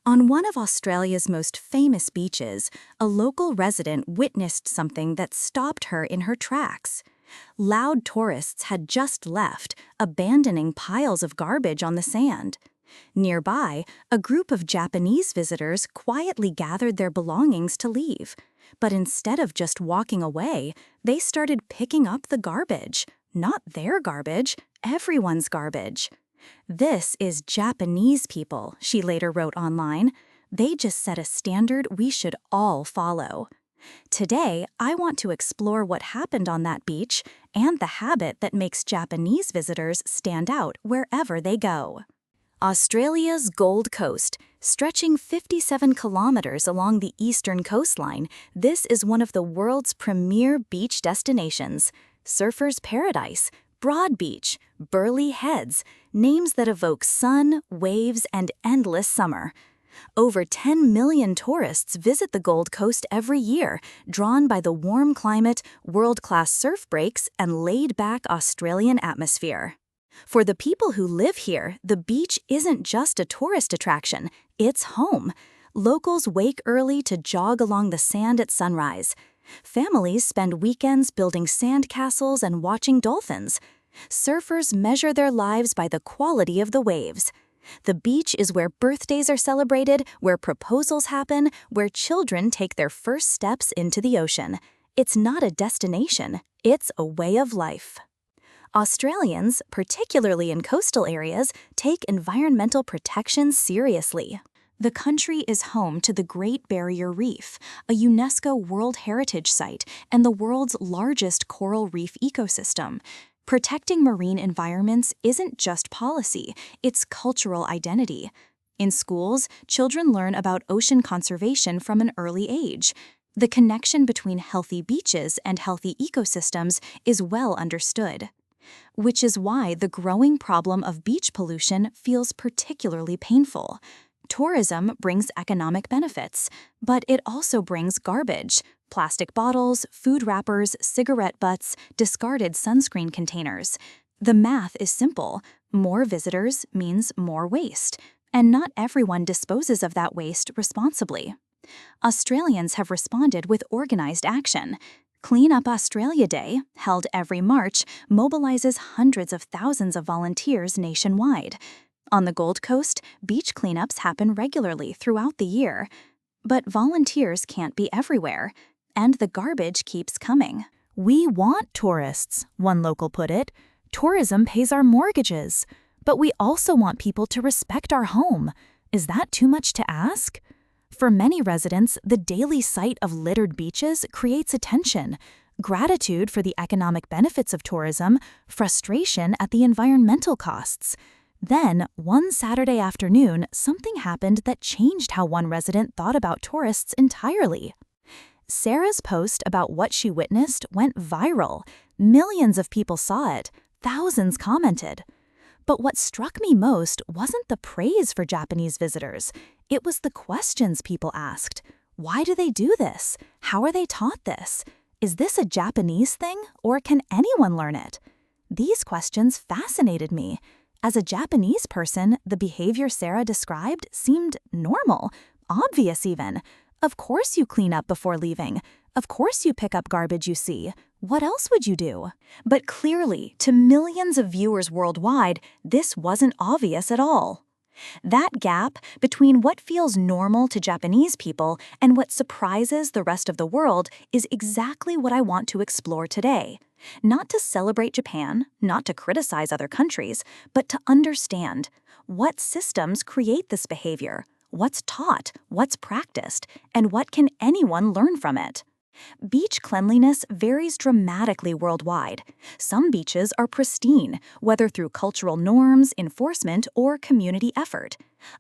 On one of Australia's most famous beaches, a local resident witnessed something that stopped her in her tracks. Loud tourists had just left, abandoning piles of garbage on the sand. Nearby, a group of Japanese visitors quietly gathered their belongings to leave. But instead of just walking away, they started picking up the garbage. Not their garbage, everyone's garbage. "This is Japanese people," she later wrote online. "They just set a standard we should all follow." Today, I want to explore what happened on that beach and the habit that makes Japanese visitors stand out wherever they go. Australia's Gold Coast, stretching 57 kilometers along the eastern coastline, this is one of the world's premier beach destinations. Surfer's paradise, Broad Beach, Burleigh Heads, names that evoke sun, waves, and endless summer. Over 10 million tourists visit the Gold Coast every year, drawn by the warm climate, world-class surf breaks, and laid-back Australian atmosphere. For the people who live here, the beach isn't just a tourist attraction, it's home. Locals wake early to jog along the sand at sunrise. Families spend weekends building sand castles and watching dolphins. Surfers measure their lives by the quality of the waves. The beach is where birthdays are celebrated, where proposals happen, where children take their first steps into the ocean. It's not a destination, it's a way of life. Australians, particularly in coastal areas, take environmental protection seriously. The country is home to the Great Barrier Reef, a UNESCO World Heritage Site and the world's largest coral reef ecosystem. Protecting marine environments isn't just policy, it's cultural identity. In schools, children learn about ocean conservation from an early age. The connection between healthy beaches and healthy ecosystems is well understood. Which is why the growing problem of beach pollution feels particularly painful. Tourism brings economic benefits, but it also brings garbage: plastic bottles, food wrappers, cigarette butts, discarded sunscreen containers. The math is simple. More visitors means more waste, and not everyone disposes of that waste responsibly. Australians have responded with organized action. Clean Up Australia Day, held every March, mobilizes hundreds of thousands of volunteers nationwide. On the Gold Coast, beach cleanups happen regularly throughout the year. But volunteers can't be everywhere, and the garbage keeps coming. "We want tourists," one local put it. "Tourism pays our mortgages. But we also want people to respect our home. Is that too much to ask?" For many residents, the daily sight of littered beaches creates a tension: gratitude for the economic benefits of tourism, frustration at the environmental costs. Then, one Saturday afternoon, something happened that changed how one resident thought about tourists entirely. Sarah's post about what she witnessed went viral. Millions of people saw it. Thousands commented. But what struck me most wasn't the praise for Japanese visitors. It was the questions people asked. Why do they do this? How are they taught this? Is this a Japanese thing, or can anyone learn it? These questions fascinated me. As a Japanese person, the behavior Sarah described seemed normal, obvious even. Of course you clean up before leaving. Of course you pick up garbage you see. What else would you do? But clearly, to millions of viewers worldwide, this wasn't obvious at all. That gap between what feels normal to Japanese people and what surprises the rest of the world is exactly what I want to explore today. Not to celebrate Japan, not to criticize other countries, but to understand what systems create this behavior, what's taught, what's practiced, and what can anyone learn from it. Beach cleanliness varies dramatically worldwide. Some beaches are pristine, whether through cultural norms, enforcement, or community effort.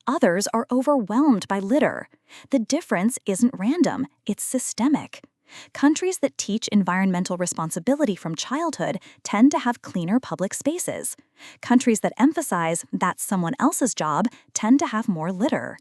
Others are overwhelmed by litter. The difference isn't random, it's systemic. Countries that teach environmental responsibility from childhood tend to have cleaner public spaces. Countries that emphasize that's someone else's job tend to have more litter.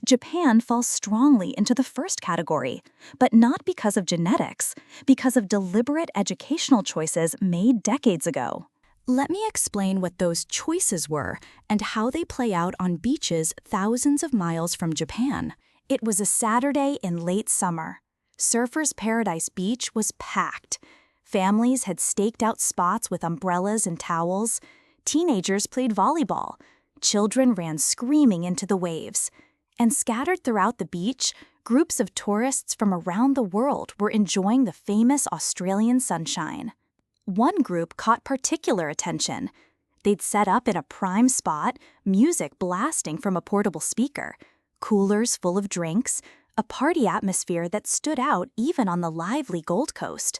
Japan falls strongly into the first category, but not because of genetics, because of deliberate educational choices made decades ago. Let me explain what those choices were and how they play out on beaches thousands of miles from Japan. It was a Saturday in late summer. Surfers' Paradise Beach was packed. Families had staked out spots with umbrellas and towels. Teenagers played volleyball. Children ran screaming into the waves. And scattered throughout the beach, groups of tourists from around the world were enjoying the famous Australian sunshine. One group caught particular attention. They'd set up in a prime spot, music blasting from a portable speaker, coolers full of drinks, a party atmosphere that stood out even on the lively Gold Coast.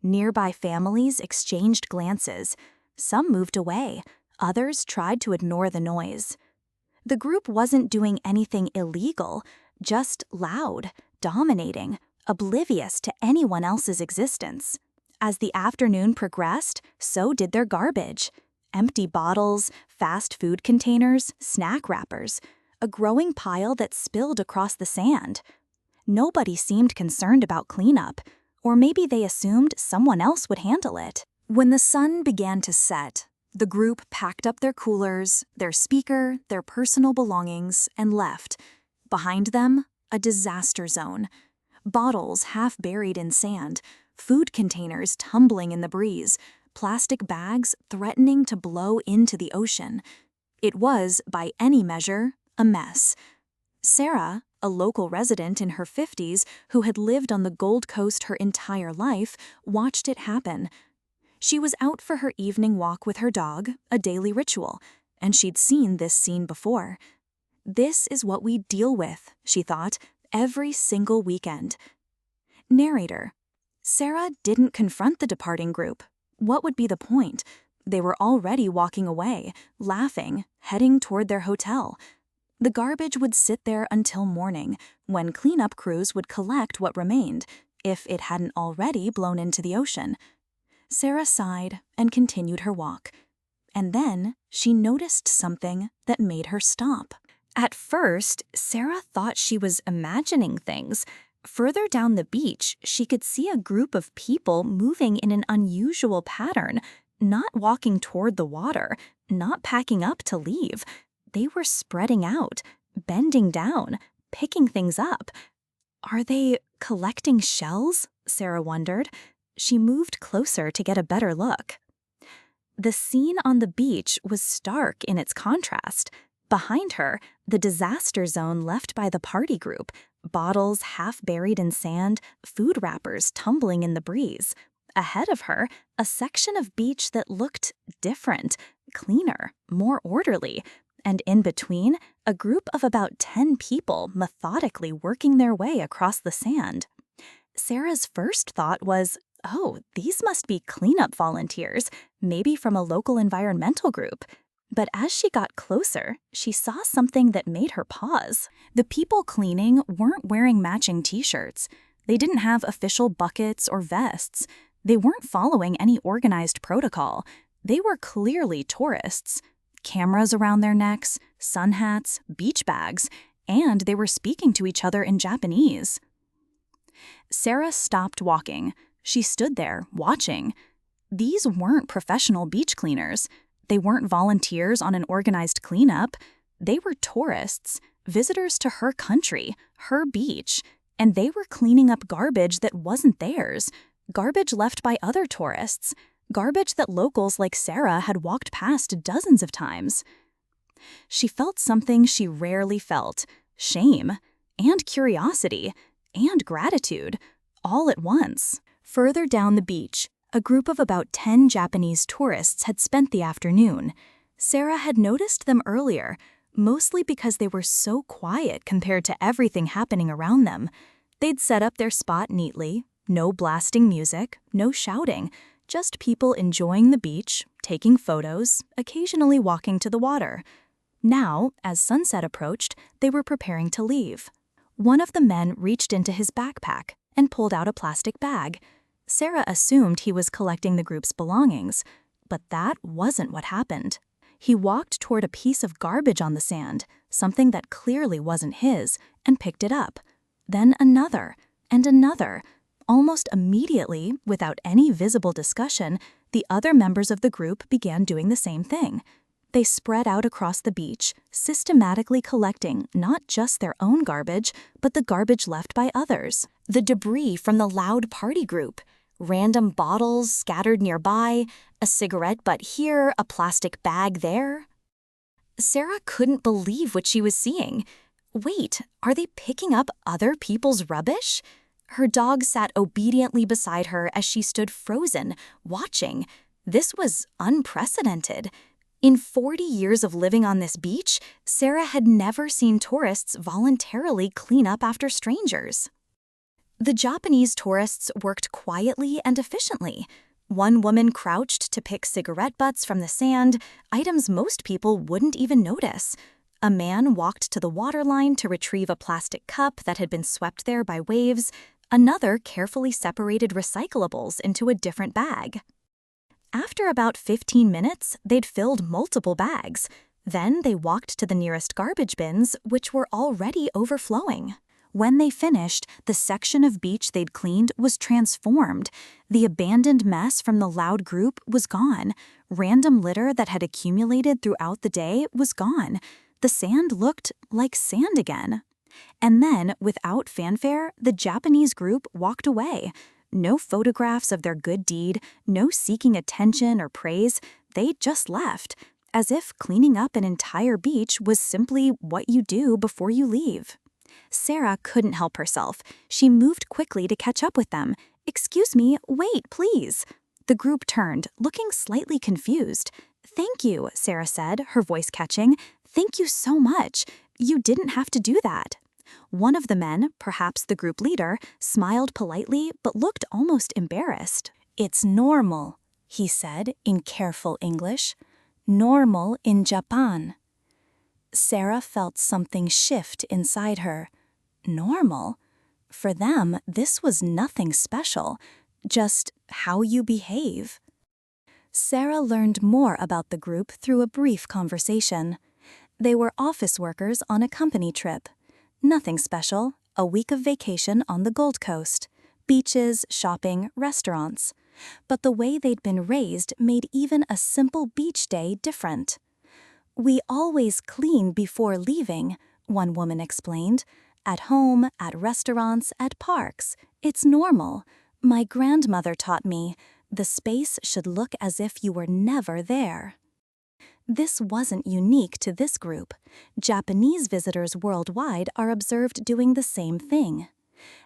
Nearby families exchanged glances. Some moved away, others tried to ignore the noise. The group wasn't doing anything illegal, just loud, dominating, oblivious to anyone else's existence. As the afternoon progressed, so did their garbage. Empty bottles, fast food containers, snack wrappers, a growing pile that spilled across the sand. Nobody seemed concerned about cleanup, or maybe they assumed someone else would handle it. When the sun began to set, the group packed up their coolers, their speaker, their personal belongings, and left. Behind them, a disaster zone. Bottles half buried in sand, food containers tumbling in the breeze, plastic bags threatening to blow into the ocean. It was, by any measure, a mess. Sarah, a local resident in her 50s who had lived on the Gold Coast her entire life, watched it happen. She was out for her evening walk with her dog, a daily ritual, and she'd seen this scene before. This is what we deal with, she thought, every single weekend. Narrator: Sarah didn't confront the departing group. What would be the point? They were already walking away, laughing, heading toward their hotel. The garbage would sit there until morning, when cleanup crews would collect what remained, if it hadn't already blown into the ocean. Sarah sighed and continued her walk. And then she noticed something that made her stop. At first, Sarah thought she was imagining things. Further down the beach, she could see a group of people moving in an unusual pattern, not walking toward the water, not packing up to leave. They were spreading out, bending down, picking things up. Are they collecting shells? Sarah wondered. She moved closer to get a better look. The scene on the beach was stark in its contrast. Behind her, the disaster zone left by the party group, bottles half buried in sand, food wrappers tumbling in the breeze. Ahead of her, a section of beach that looked different, cleaner, more orderly. And in between, a group of about 10 people methodically working their way across the sand. Sarah's first thought was, oh, these must be cleanup volunteers, maybe from a local environmental group. But as she got closer, she saw something that made her pause. The people cleaning weren't wearing matching t-shirts. They didn't have official buckets or vests. They weren't following any organized protocol. They were clearly tourists. Cameras around their necks, sun hats, beach bags, and they were speaking to each other in Japanese. Sarah stopped walking. She stood there, watching. These weren't professional beach cleaners. They weren't volunteers on an organized cleanup. They were tourists, visitors to her country, her beach, and they were cleaning up garbage that wasn't theirs, garbage left by other tourists, garbage that locals like Sarah had walked past dozens of times. She felt something she rarely felt, shame, and curiosity, and gratitude, all at once. Further down the beach, a group of about 10 Japanese tourists had spent the afternoon. Sarah had noticed them earlier, mostly because they were so quiet compared to everything happening around them. They'd set up their spot neatly, no blasting music, no shouting, just people enjoying the beach, taking photos, occasionally walking to the water. Now, as sunset approached, they were preparing to leave. One of the men reached into his backpack and pulled out a plastic bag. Sarah assumed he was collecting the group's belongings, but that wasn't what happened. He walked toward a piece of garbage on the sand, something that clearly wasn't his, and picked it up. Then another, and another. Almost immediately, without any visible discussion, The other members of the group began doing the same thing. They spread out across the beach, systematically collecting not just their own garbage, but the garbage left by others. The debris from the loud party group, random bottles scattered nearby, a cigarette butt here, a plastic bag there. Sarah couldn't believe what she was seeing. Wait, are they picking up other people's rubbish? Her dog sat obediently beside her as she stood frozen, watching. This was unprecedented. In 40 years of living on this beach, Sarah had never seen tourists voluntarily clean up after strangers. The Japanese tourists worked quietly and efficiently. One woman crouched to pick cigarette butts from the sand, items most people wouldn't even notice. A man walked to the waterline to retrieve a plastic cup that had been swept there by waves. Another carefully separated recyclables into a different bag. After about 15 minutes, they'd filled multiple bags. Then they walked to the nearest garbage bins, which were already overflowing. When they finished, the section of beach they'd cleaned was transformed. The abandoned mess from the loud group was gone. Random litter that had accumulated throughout the day was gone. The sand looked like sand again. And then, without fanfare, the Japanese group walked away. No photographs of their good deed, no seeking attention or praise. They just left, as if cleaning up an entire beach was simply what you do before you leave. Sarah couldn't help herself. She moved quickly to catch up with them. "Excuse me, wait, please." The group turned, looking slightly confused. "Thank you," Sarah said, her voice catching. "Thank you so much. You didn't have to do that." One of the men, perhaps the group leader, smiled politely but looked almost embarrassed. "It's normal," he said in careful English. "Normal in Japan." Sarah felt something shift inside her. Normal? For them, this was nothing special, just how you behave. Sarah learned more about the group through a brief conversation. They were office workers on a company trip. Nothing special, a week of vacation on the Gold Coast. Beaches, shopping, restaurants. But the way they'd been raised made even a simple beach day different. "We always clean before leaving," one woman explained. "At home, at restaurants, at parks. It's normal. My grandmother taught me, the space should look as if you were never there." This wasn't unique to this group. Japanese visitors worldwide are observed doing the same thing.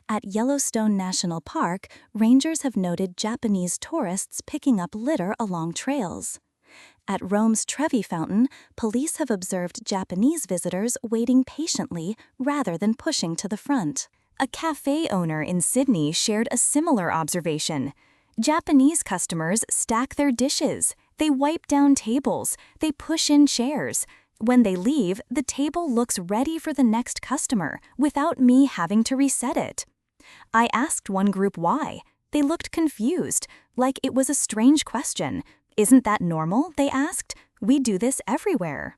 At Yellowstone National Park, rangers have noted Japanese tourists picking up litter along trails. At Rome's Trevi Fountain, police have observed Japanese visitors waiting patiently rather than pushing to the front. A cafe owner in Sydney shared a similar observation. Japanese customers stack their dishes, they wipe down tables, they push in chairs. When they leave, the table looks ready for the next customer without me having to reset it. I asked one group why. They looked confused, like it was a strange question. "Isn't that normal?" they asked. "We do this everywhere."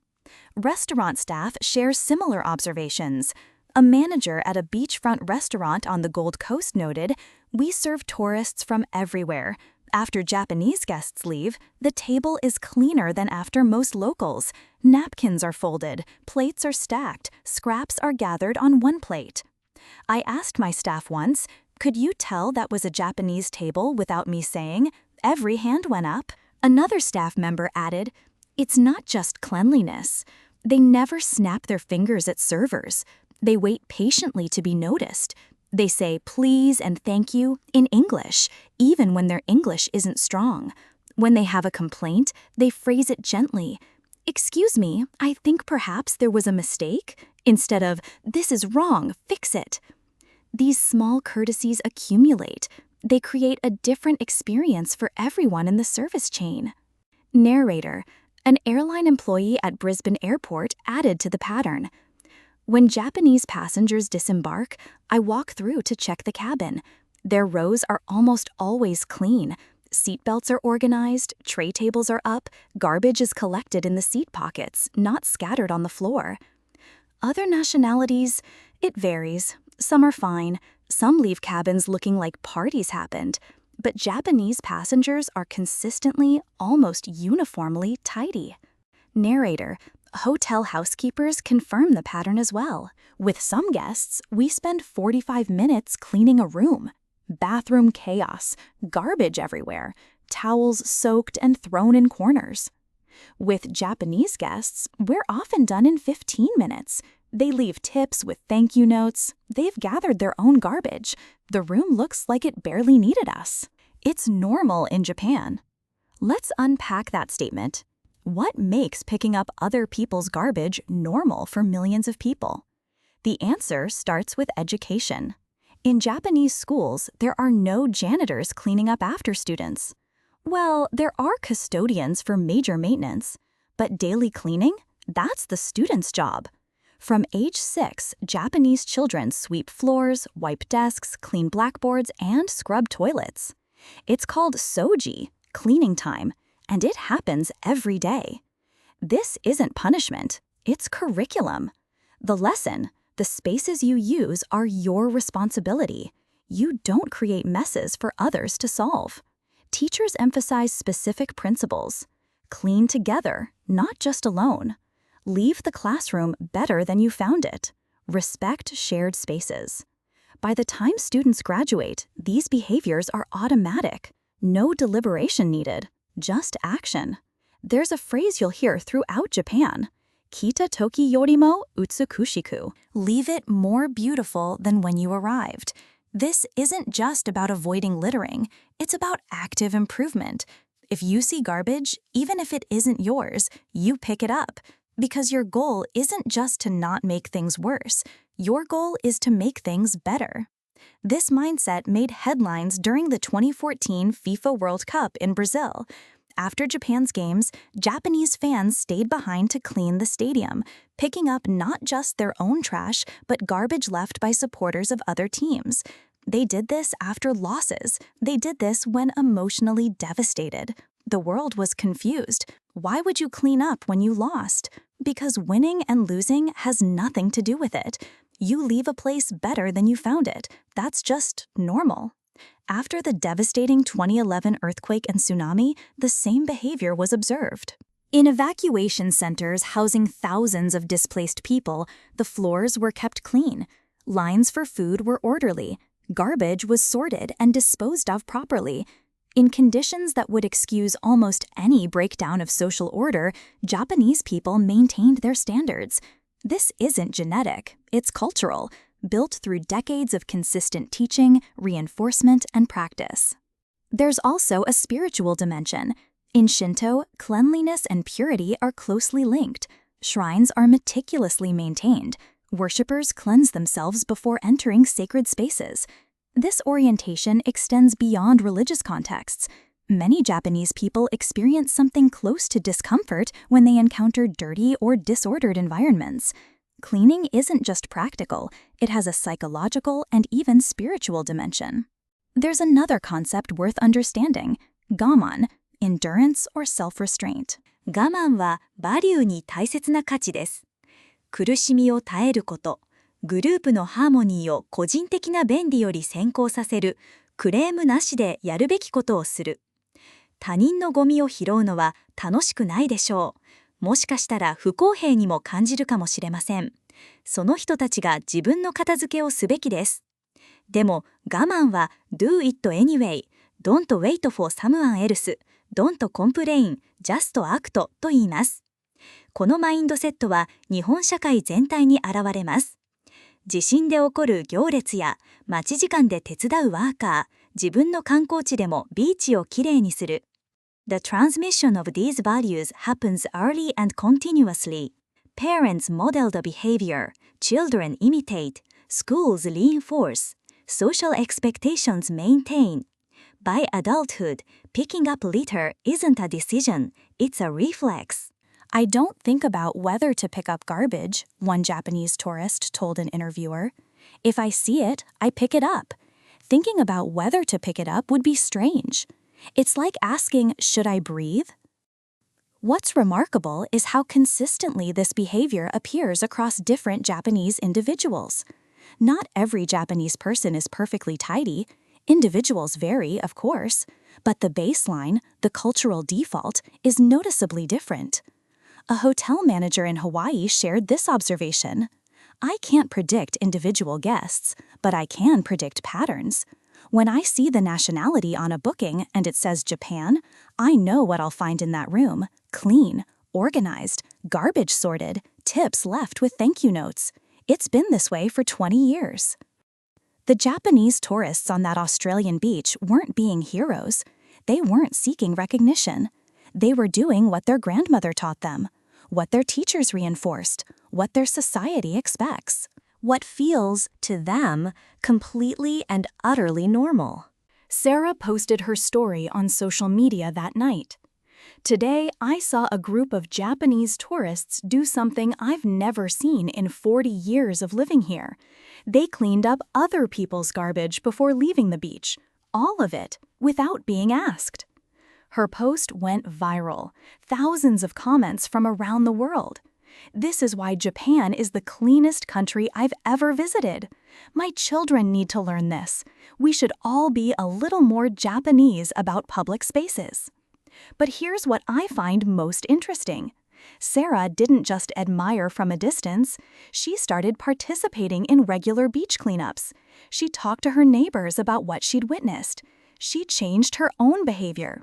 Restaurant staff share similar observations. A manager at a beachfront restaurant on the Gold Coast noted, "We serve tourists from everywhere. After Japanese guests leave, the table is cleaner than after most locals. Napkins are folded, plates are stacked, scraps are gathered on one plate." I asked my staff once, "Could you tell that was a Japanese table without me saying?" Every hand went up. Another staff member added, "It's not just cleanliness. They never snap their fingers at servers. They wait patiently to be noticed. They say please and thank you in English, even when their English isn't strong. When they have a complaint, they phrase it gently. 'Excuse me, I think perhaps there was a mistake,' instead of 'This is wrong, fix it.' These small courtesies accumulate. They create a different experience for everyone in the service chain." Narrator: an airline employee at Brisbane Airport added to the pattern. "When Japanese passengers disembark, I walk through to check the cabin. Their rows are almost always clean. Seatbelts are organized, tray tables are up, garbage is collected in the seat pockets, not scattered on the floor." Other nationalities, it varies. Some are fine. Some leave cabins looking like parties happened. but Japanese passengers are consistently, almost uniformly tidy. Narrator: hotel housekeepers confirm the pattern as well. With some guests, we spend 45 minutes cleaning a room. Bathroom chaos, garbage everywhere, towels soaked and thrown in corners. With Japanese guests, we're often done in 15 minutes. They leave tips with thank you notes. They've gathered their own garbage. The room looks like it barely needed us. It's normal in Japan. Let's unpack that statement. What makes picking up other people's garbage normal for millions of people? The answer starts with education. In Japanese schools, there are no janitors cleaning up after students. Well, there are custodians for major maintenance, but daily cleaning? That's the student's job. From age 6, Japanese children sweep floors, wipe desks, clean blackboards, and scrub toilets. It's called soji, cleaning time, and it happens every day. This isn't punishment, it's curriculum. The lesson: the spaces you use are your responsibility. You don't create messes for others to solve. Teachers emphasize specific principles. Clean together, not just alone. Leave the classroom better than you found it. Respect shared spaces. By the time students graduate, these behaviors are automatic. No deliberation needed, just action. There's a phrase you'll hear throughout Japan. Kita toki yorimo utsukushiku. Leave it more beautiful than when you arrived. This isn't just about avoiding littering, it's about active improvement. If you see garbage, even if it isn't yours, you pick it up. Because your goal isn't just to not make things worse, your goal is to make things better. This mindset made headlines during the 2014 FIFA World Cup in Brazil. After Japan's games, Japanese fans stayed behind to clean the stadium, picking up not just their own trash, but garbage left by supporters of other teams. They did this after losses. They did this when emotionally devastated. The world was confused. Why would you clean up when you lost? Because winning and losing has nothing to do with it. You leave a place better than you found it. That's just normal. After the devastating 2011 earthquake and tsunami, the same behavior was observed. In evacuation centers housing thousands of displaced people, the floors were kept clean. Lines for food were orderly. Garbage was sorted and disposed of properly. In conditions that would excuse almost any breakdown of social order, Japanese people maintained their standards. This isn't genetic, it's cultural, built through decades of consistent teaching, reinforcement, and practice. There's also a spiritual dimension. In Shinto, cleanliness and purity are closely linked. Shrines are meticulously maintained. Worshippers cleanse themselves before entering sacred spaces. This orientation extends beyond religious contexts. Many Japanese people experience something close to discomfort when they encounter dirty or disordered environments. Cleaning isn't just practical, it has a psychological and even spiritual dimension. There's another concept worth understanding: gaman, endurance or self-restraint. 我慢はバリューに大切な価値です。苦しみを耐えること、グループのハーモニーを個人的な便利より先行させる、クレームなしでやるべきことをする。他人のゴミを拾うのは楽しくないでしょう。もしかしたら不公平にも感じるかもしれません。その人たちが自分の片付けをすべきです。でも我慢は Do it anyway, don't wait for someone else, don't complain, just act と言います。このマインドセットは日本社会全体に現れます。地震で起こる行列や待ち時間で手伝うワーカー、自分の観光地でもビーチをきれいにする。The transmission of these values happens early and continuously. Parents model the behavior, children imitate, schools reinforce, social expectations maintain. By adulthood, picking up litter isn't a decision, it's a reflex. I don't think about whether to pick up garbage, one Japanese tourist told an interviewer. If I see it, I pick it up. Thinking about whether to pick it up would be strange. It's like asking, should I breathe? What's remarkable is how consistently this behavior appears across different Japanese individuals. Not every Japanese person is perfectly tidy. Individuals vary, of course, but the baseline, the cultural default, is noticeably different. A hotel manager in Hawaii shared this observation. I can't predict individual guests, but I can predict patterns. When I see the nationality on a booking and it says Japan, I know what I'll find in that room: clean, organized, garbage sorted, tips left with thank you notes. It's been this way for 20 years. The Japanese tourists on that Australian beach weren't being heroes. They weren't seeking recognition. They were doing what their grandmother taught them, what their teachers reinforced, what their society expects, what feels, to them, completely and utterly normal. Sarah posted her story on social media that night. Today, I saw a group of Japanese tourists do something I've never seen in 40 years of living here. They cleaned up other people's garbage before leaving the beach, all of it, without being asked. Her post went viral, thousands of comments from around the world. This is why Japan is the cleanest country I've ever visited. My children need to learn this. We should all be a little more Japanese about public spaces. But here's what I find most interesting. Sarah didn't just admire from a distance. She started participating in regular beach cleanups. She talked to her neighbors about what she'd witnessed. She changed her own behavior.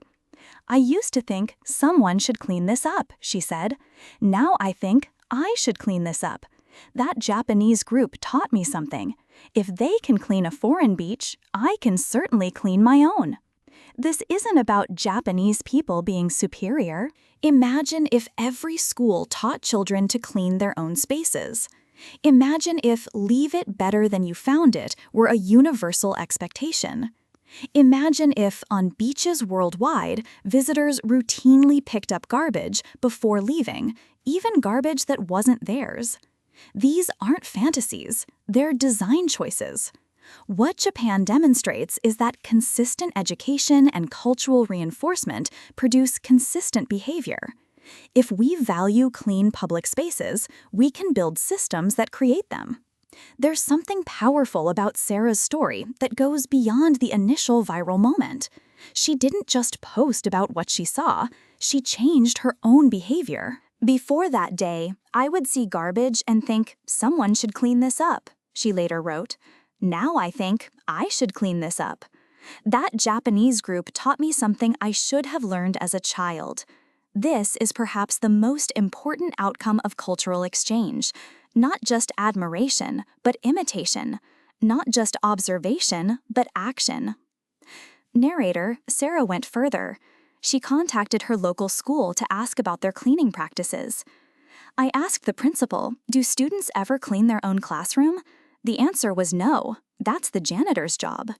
I used to think someone should clean this up, she said. Now I think I should clean this up. That Japanese group taught me something. If they can clean a foreign beach, I can certainly clean my own. This isn't about Japanese people being superior. Imagine if every school taught children to clean their own spaces. Imagine if leave it better than you found it were a universal expectation. Imagine if, on beaches worldwide, visitors routinely picked up garbage before leaving, even garbage that wasn't theirs. These aren't fantasies, they're design choices. What Japan demonstrates is that consistent education and cultural reinforcement produce consistent behavior. If we value clean public spaces, we can build systems that create them. There's something powerful about Sarah's story that goes beyond the initial viral moment. She didn't just post about what she saw, she changed her own behavior. Before that day, I would see garbage and think, someone should clean this up, she later wrote. Now I think I should clean this up. That Japanese group taught me something I should have learned as a child. This is perhaps the most important outcome of cultural exchange. Not just admiration, but imitation. Not just observation, but action. Narrator, Sarah went further. She contacted her local school to ask about their cleaning practices. I asked the principal, do students ever clean their own classroom? The answer was no. That's the janitor's job.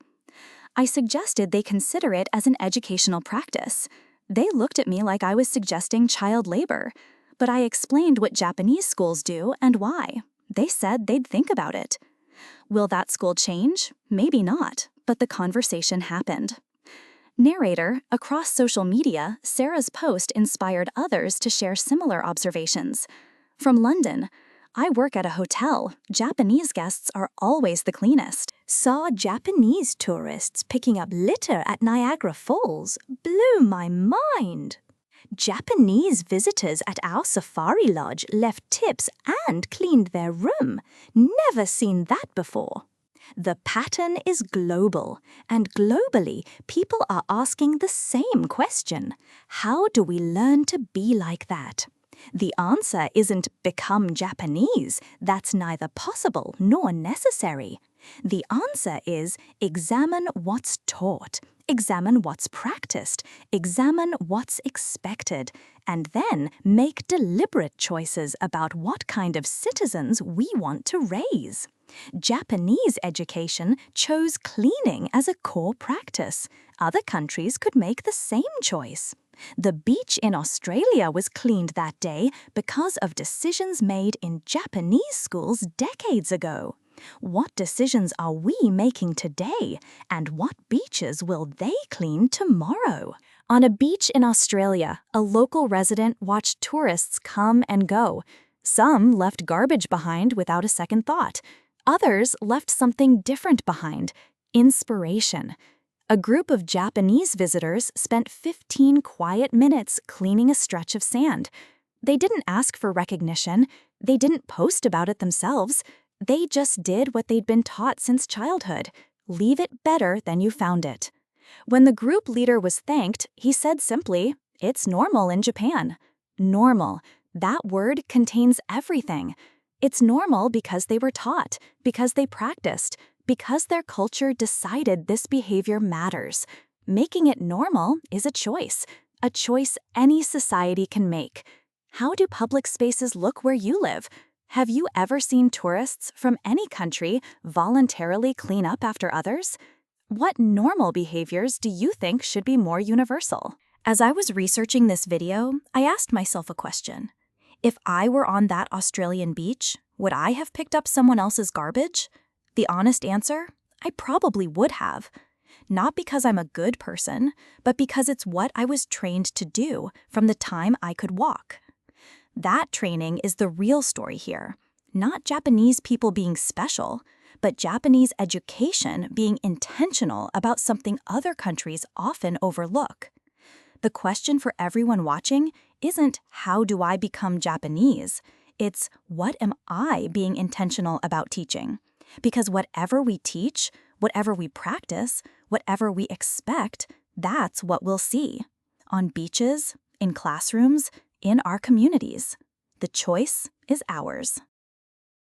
I suggested they consider it as an educational practice. They looked at me like I was suggesting child labor. But I explained what Japanese schools do and why. They said they'd think about it. Will that school change? Maybe not, but the conversation happened. Narrator, across social media, Sarah's post inspired others to share similar observations. From London, I work at a hotel. Japanese guests are always the cleanest. Saw Japanese tourists picking up litter at Niagara Falls. Blew my mind. Japanese visitors at our safari lodge left tips and cleaned their room. Never seen that before. The pattern is global, and globally, people are asking the same question. How do we learn to be like that? The answer isn't become Japanese. That's neither possible nor necessary. The answer is examine what's taught, examine what's practiced, examine what's expected, and then make deliberate choices about what kind of citizens we want to raise. Japanese education chose cleaning as a core practice. Other countries could make the same choice. The beach in Australia was cleaned that day because of decisions made in Japanese schools decades ago. What decisions are we making today, and what beaches will they clean tomorrow? On a beach in Australia, a local resident watched tourists come and go. Some left garbage behind without a second thought. Others left something different behind: Inspiration. A group of Japanese visitors spent 15 quiet minutes cleaning a stretch of sand. They didn't ask for recognition. They didn't post about it themselves. They just did what they'd been taught since childhood. Leave it better than you found it. When the group leader was thanked, he said simply, "It's normal in Japan." Normal. That word contains everything. It's normal because they were taught, because they practiced, because their culture decided this behavior matters. Making it normal is a choice any society can make. How do public spaces look where you live? Have you ever seen tourists from any country voluntarily clean up after others? What normal behaviors do you think should be more universal? As I was researching this video, I asked myself a question. If I were on that Australian beach, would I have picked up someone else's garbage? The honest answer? I probably would have. Not because I'm a good person, but because it's what I was trained to do from the time I could walk. That training is the real story here. Not Japanese people being special, but Japanese education being intentional about something other countries often overlook. The question for everyone watching isn't how do I become Japanese? It's what am I being intentional about teaching? Because whatever we teach, whatever we practice, whatever we expect, that's what we'll see. On beaches, in classrooms, in our communities. The choice is ours.